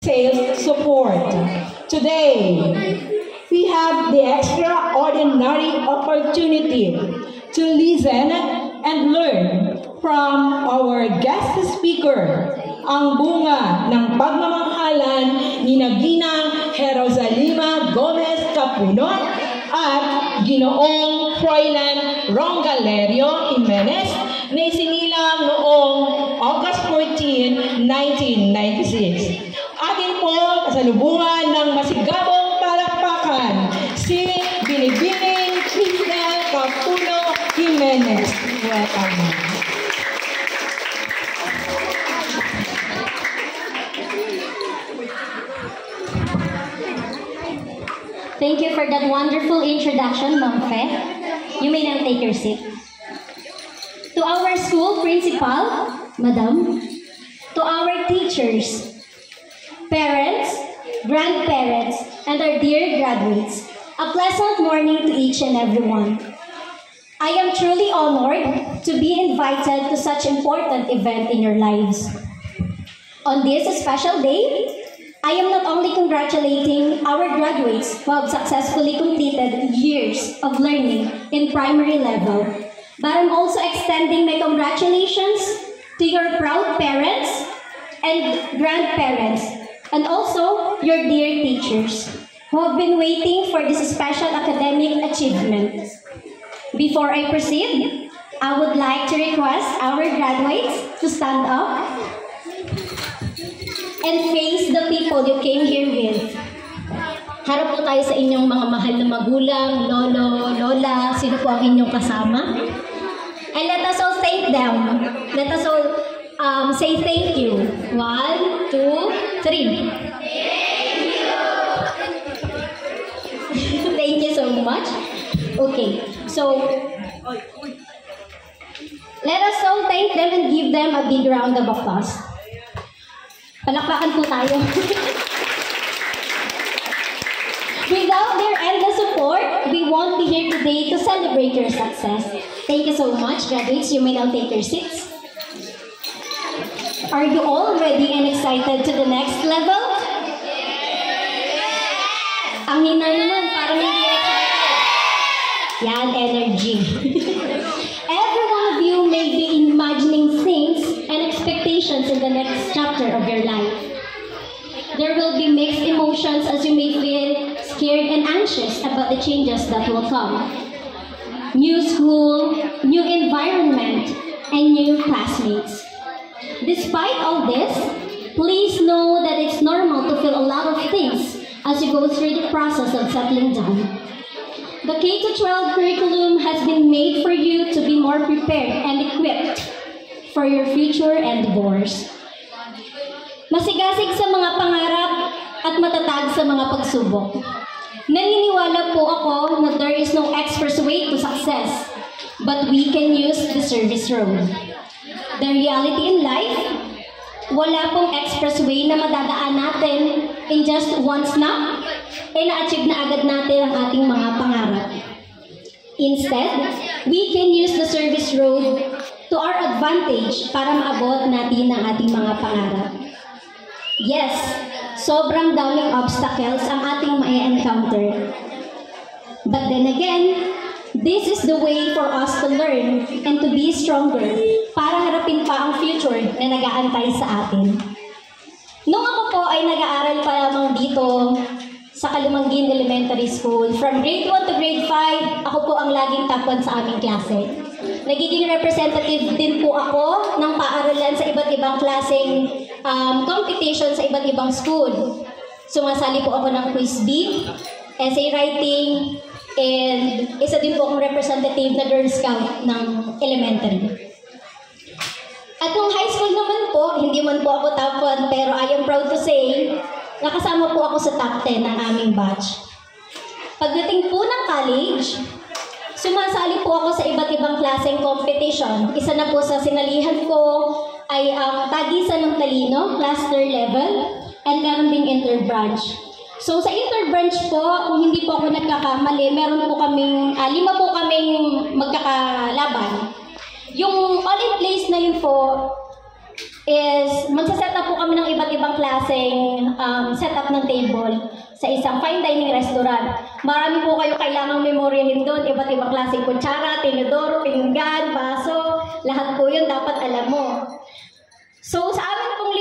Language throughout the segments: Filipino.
sales support. Today, we have the extraordinary opportunity to listen and learn from our guest speaker, ang bunga ng pagmamahalan ni Ginang Jerosalima Gomez Capunot at Ginoong Froilan Rongalerio Jimenez na isinilang noong August 14, 1996. Atin po kasalubungan ng masigabong palakpakan si Binibining Cristel Capuno Jimenez. Welcome. Thank you for that wonderful introduction, Ma'am Fe. You may now take your seat. To our school principal, Madam, to our teachers, parents, grandparents, and our dear graduates, a pleasant morning to each and everyone. I am truly honored to be invited to such important event in your lives. On this special day, I am not only congratulating our graduates who have successfully completed years of learning in primary level, but I'm also extending my congratulations to your proud parents and grandparents, and also your dear teachers who have been waiting for this special academic achievement. Before I proceed, I would like to request our graduates to stand up and face the people you came here with. Harap po tayo sa inyong mga mahal na magulang, lolo, lola, sino po ang inyong kasama. And let us all thank them. Let us all say thank you. 1, 2, 3. Thank you! Thank you so much. Okay, so let us all thank them and give them a big round of applause. Palakpakan po tayo. Without their endless support, we won't be here today to celebrate your success. Thank you so much, graduates. You may now take your seats. Are you all ready and excited to the next level? Ang hina naman, parang hindi excited. Yan, energy. Every one of you may be imagining things and expectations in the next chapter of your life. There will be mixed emotions as you may feel scared and anxious about the changes that will come. New school, new environment, and new classmates. Despite all this, please know that it's normal to feel a lot of things as you go through the process of settling down. The K-12 curriculum has been made for you to be more prepared and equipped for your future endeavors. Masigasig sa mga pangarap at matatag sa mga pagsubok. Naniniwala po ako na there is no express way to success, but we can use the service road. The reality in life, wala pong expressway na madadaan natin in just one snap, na-achieve na agad natin ang ating mga pangarap. Instead, we can use the service road to our advantage para maabot natin ang ating mga pangarap. Yes, sobrang daming obstacles ang ating ma-encounter. But then again, this is the way for us to learn and to be stronger para harapin pa ang future na nag-aantay sa atin. Nung ako po ay nag-aaral pa lamang dito sa Kalumanggin Elementary School, from grade 1 to grade 5, ako po ang laging top 1 sa aming klase. Nagiging representative din po ako ng paaralan sa iba't ibang klaseng competition sa iba't ibang school. Sumasali po ako ng quiz bee, essay writing, and isa din po akong representative na Girl Scout ng elementary. At nung high school naman po, hindi man po ako top 1, pero I am proud to say, nakasama po ako sa top 10 ng aming batch. Pagdating po ng college, sumasali po ako sa iba't ibang klaseng competition. Isa na po sa sinalihan ko ay ang Tagisan ng Talino, cluster level, and meron ding interbranch. So sa interbranch po, kung hindi po ako nagkakamali, meron po kaming, 5 po kaming magkakalaban. Yung all in place na yun po is magsaset up po kami ng iba't ibang klaseng setup ng table sa isang fine dining restaurant. Marami po kayo kailangang memoryahin doon, iba't ibang klaseng kutsara, tinidoro, pinggan, baso, lahat po yun dapat alam mo. So sa amin pong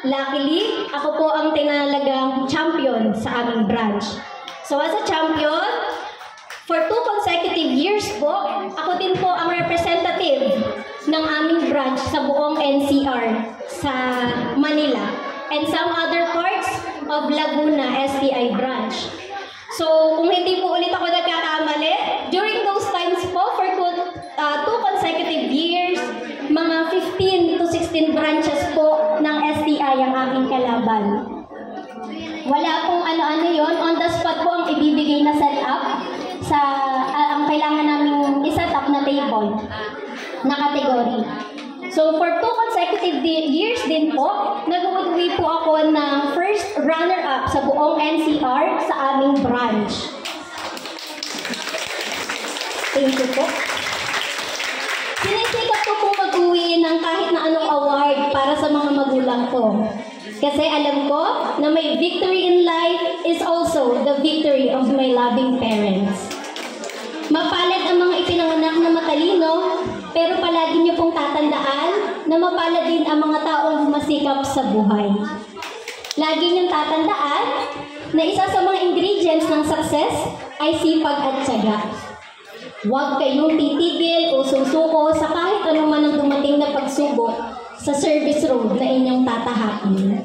5, luckily, ako po ang tinalagang champion sa aming branch. So as a champion, for 2 consecutive years po, ako din po ang representative ng aming branch sa buong NCR sa Manila and some other parts of Laguna STI branch. So kung hindi po ulit ako nagkakamali, during those times po, for 2 consecutive years, mga 15 to 16 branches po ng STI ang aking kalaban. Wala pong ano-ano yon, on the spot po ang ibibigay na setup sa ang kailangan naming iset up na table na category. So for 2 consecutive years din po, nag-uwi po ako ng first runner-up sa buong NCR sa aming branch. Thank you po. Sinisikap ko po mag-uwi ng kahit na anong award para sa mga magulang ko. Kasi alam ko na may victory in life is also the victory of my loving parents. Mapalad ang mga ipinanganak na matalino, pero palagi niyo pong tatandaan na mapalad din ang mga taong masikap sa buhay. Lagi niyong tatandaan na isa sa mga ingredients ng success ay sipag at tiyaga. Huwag kayong titigil o susuko sa kahit anuman ang dumating na pagsubok sa service road na inyong tatahakin.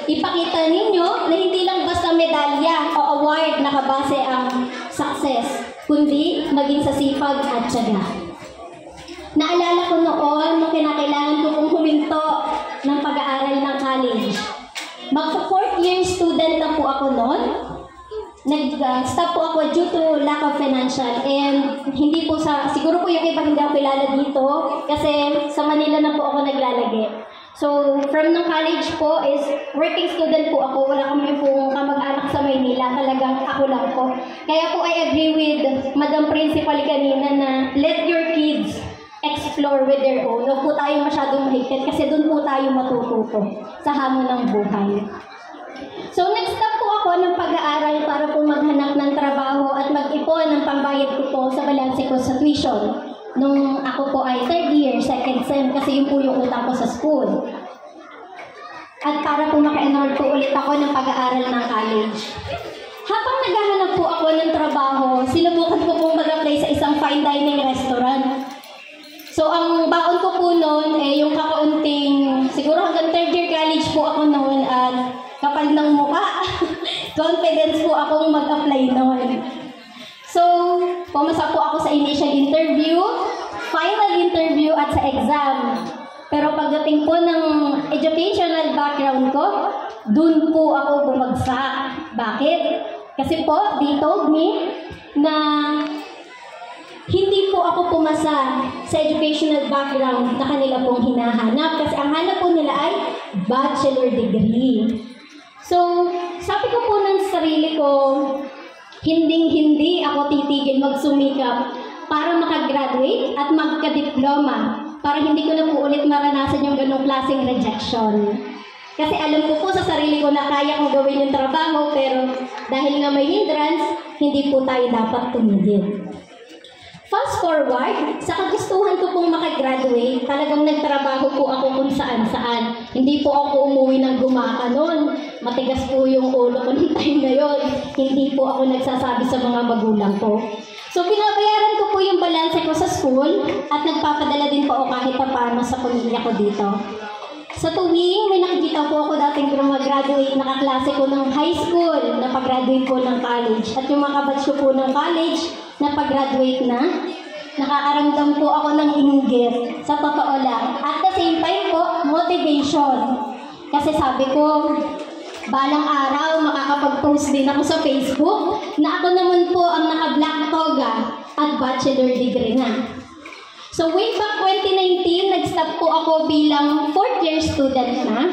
Ipakita ninyo na hindi lang basta medalya o award nakabase ang success, kundi maging sa sipag at tiyaga. Naalala ko noon nung kinakailangan ko pong huminto ng pag-aaral ng college. Magpo-4th year student na po ako noon. Nag-stop po ako due to lack of financial and hindi po siguro po yung iba hindi ako kilala dito kasi sa Manila na po ako naglalagay. So, from ng college po is working student po ako. Wala kami pong kamag-anak sa Maynila. Talagang ako lang po. Kaya po I agree with Madam Principal kanina na let your kids explore with their own. Huwag po tayo masyadong mahigpit kasi doon po tayo matututo sa hamon ng buhay. So, next step po ako ng pag-aaral para po maghanap ng trabaho at mag-ipon ng pambayad ko po sa balanse ko sa tuition. Nung ako po ay 3rd year, 2nd sem, kasi yun po yung utang ko sa school. At para po maka-enroll po ulit ako ng pag-aaral ng college. Habang naghahanap po ako ng trabaho, sinubukan ko pong mag-apply sa isang fine dining restaurant. So, ang baon ko po noon, yung kakaunting, siguro hanggang 3rd year college po ako noon at kapal ng mukha. Confidence po akong mag-apply noon. So, pumasa po ako sa initial interview, final interview at sa exam. Pero pagdating po ng educational background ko, dun po ako bumagsak. Bakit? Kasi po, they told me na hindi po ako pumasa sa educational background na kanila pong hinahanap. Kasi ang hanap po nila ay bachelor degree. So, sabi ko po ng sarili ko, hinding-hindi ako titigil magsumikap para makagraduate at magka-diploma para hindi ko na po ulit maranasan yung ganong klaseng rejection. Kasi alam ko po sa sarili ko na kaya kong gawin yung trabaho pero dahil nga may hindrance, hindi po tayo dapat tumigil. Fast forward, sa kagustuhan ko pong makagraduate, talagang nagtrabaho po ako kung saan-saan. Hindi po ako umuwi ng gumaka noon. Matigas po yung ulo ko ng time na yun. Hindi po ako nagsasabi sa mga magulang ko. So, pinabayaran ko po yung balanse ko sa school at nagpapadala din po ako kahit paano sa pamilya ko dito. Sa tuwing may nakikita po ako dating graduate na kaklase ko ng high school na pag-graduate po ng college at yung mga kabatch ko po ng college na pag-graduate na, nakakaramdam po ako ng inggit sa totoo lang. At the same time po, motivation. Kasi sabi ko, balang araw makakapag-post din ako sa Facebook na ako naman po ang naka-black toga at bachelor degree na. So way back 2019, nag-stop po ako bilang 4th year student na.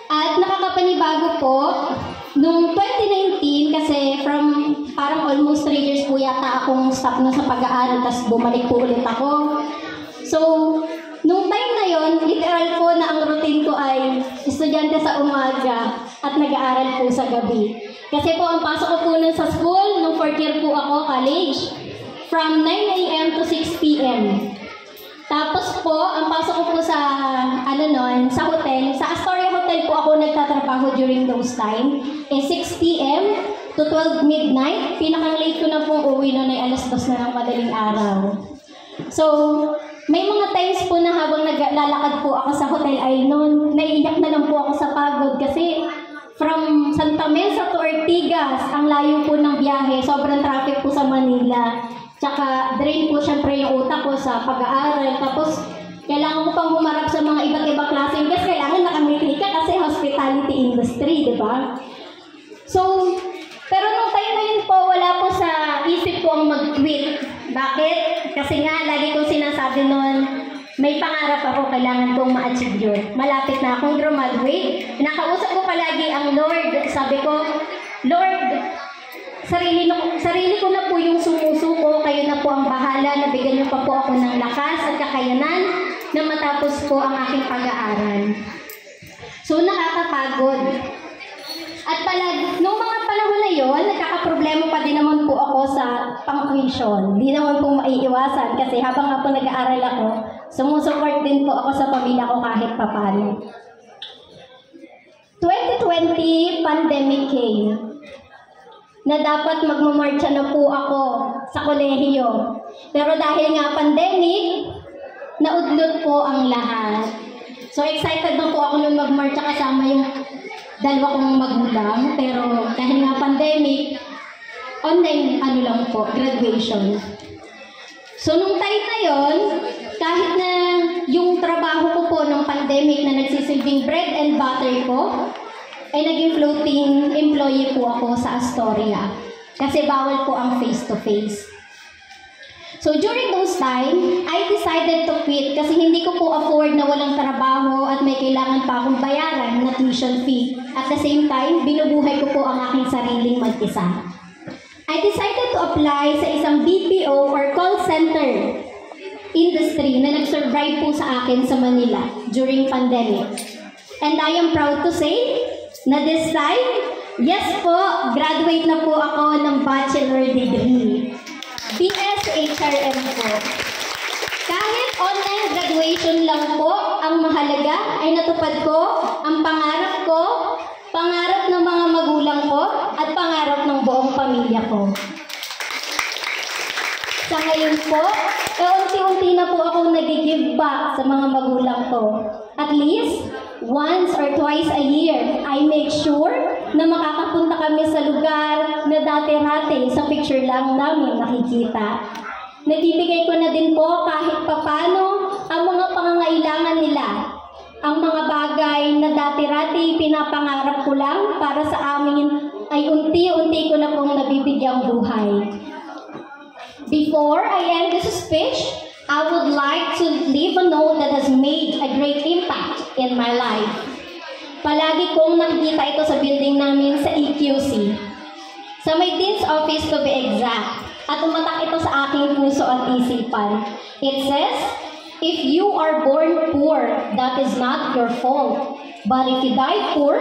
At nakakapanibago po, nung 2019, kasi from parang almost 3 years po yata akong stop na sa pag-aaral, tapos bumalik po ulit ako. So, nung time literal po na ang routine ko ay estudyante sa umaga at nag-aaral po sa gabi. Kasi po ang pasok ko po nun sa school, nung 4th year po ako, college, from 9 a.m. to 6 p.m. Tapos po, ang pasok ko po sa, sa hotel, sa Astoria Hotel po ako nagtatrabaho during those time, 6 p.m. to 12 midnight. Pinakang late ko na pong uwi noon ay alas 2 na ng madaling araw. So, may mga times po na habang naglalakad po ako sa hotel ay noon, naiiyak na lang po ako sa pagod kasi from Santa Mesa to Ortigas, ang layo po ng biyahe, sobrang traffic po sa Manila. Tsaka drain po syempre yung utak ko sa pag-aaral. Tapos, kailangan ko pang humarap sa mga iba't ibang klaseng kasi kailangan nakamiti ka kasi hospitality industry, di ba? So, pero nung time na yun po, wala po sa isip ko ang mag-quit. Bakit? Kasi nga, lagi kong sinasabi noon, may pangarap ako, kailangan kong ma-achieve yun. Malapit na akong graduate. Nakausap ko palagi ang Lord. Sabi ko, Lord, sarili ko na po yung sumusuko, kayo na po ang bahala, nabigyan niyo pa po ako ng lakas at kakayanan na matapos po ang aking pag-aaral. So, nakakapagod. At nung mga panahon na yon, nagkakaproblema pa din naman po ako sa pang-tuition. Hindi naman po maiiwasan kasi habang ako nag-aaral ako, sumusupport din po ako sa pamilya ko kahit papano. 2020, pandemic came. Na dapat magmamarcha na po ako sa kolehiyo. Pero dahil nga pandemic, naudlot po ang lahat. So excited na po ako nung magmarcha kasama yung dalawa kong magulang. Pero dahil nga pandemic, online lang po, graduation. So nung time na yon, kahit na yung trabaho ko po nung pandemic na nagsisilbing bread and butter ko, ay naging floating employee po ako sa Astoria. Kasi bawal po ang face-to-face. So during those time, I decided to quit kasi hindi ko po afford na walang trabaho at may kailangan pa akong bayaran na tuition fee. At the same time, binubuhay ko po ang aking sariling mag-isa. I decided to apply sa isang BPO or call center industry na nag-survive po sa akin sa Manila during pandemic. And I am proud to say na this time, yes po, graduate na po ako ng bachelor degree. BS HRM po. Kahit online graduation lang po, ang mahalaga ay natupad ko ang pangarap ko, pangarap ng mga magulang ko, at pangarap ng buong pamilya ko. Sa ngayon po, unti-unti na po ako nag-give back sa mga magulang ko. At least, once or twice a year, I make sure na makakapunta kami sa lugar na dati-rati sa picture lang namin nakikita. Nabibigay ko na din po kahit papano ang mga pangangailangan nila. Ang mga bagay na dati-rati pinapangarap ko lang para sa amin ay unti-unti ko na pong nabibigyang buhay. Before I end this speech, I would like to leave a note that has made a great impact in my life. Palagi kong nakikita ito sa building namin sa EQC. Sa may Dean's Office to be exact. At umatak ito sa aking puso at isipan. It says, if you are born poor, that is not your fault. But if you die poor,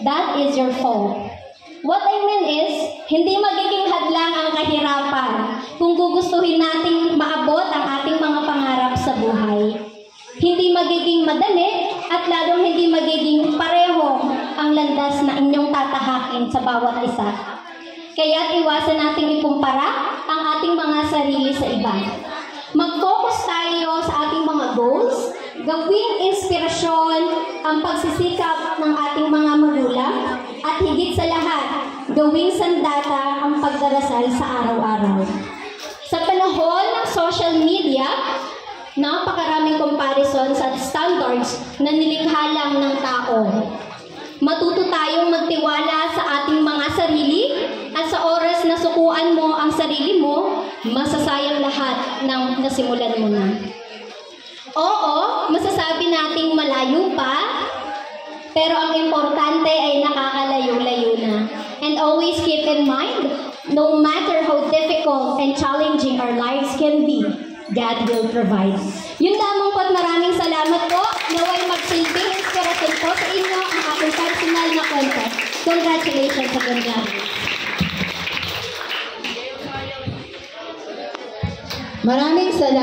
that is your fault. What I mean is, hindi magiging hadlang ang kahirapan kung gugustuhin nating maabot ang ating mga pangarap sa buhay. Hindi magiging madali at lalong hindi magiging pareho ang landas na inyong tatahakin sa bawat isa. Kaya't iwasan nating ikumpara ang ating mga sarili sa iba. Mag-focus tayo sa ating mga goals, gawing inspirasyon ang pagsisikap ng ating mga magulang, at higit sa lahat, gawing sandata ang pagdarasal sa araw-araw. Sa panahon ng social media, napakaraming comparisons at standards na nilikha lang ng tao. Matuto tayong magtiwala sa ating mga sarili at sa oras na sukuan mo ang sarili mo, masasayang lahat ng nasimulan mo na. Oo, masasabi nating malayo pa, pero ang importante ay nakakalayo-layo na. And always keep in mind, no matter how difficult and challenging our lives can be, God will provide. Yun lamang po at maraming salamat po. Naway magsilbing inspirasyon po sa inyo ang aking personal na kwento. Congratulations sa ganda. Maraming salamat.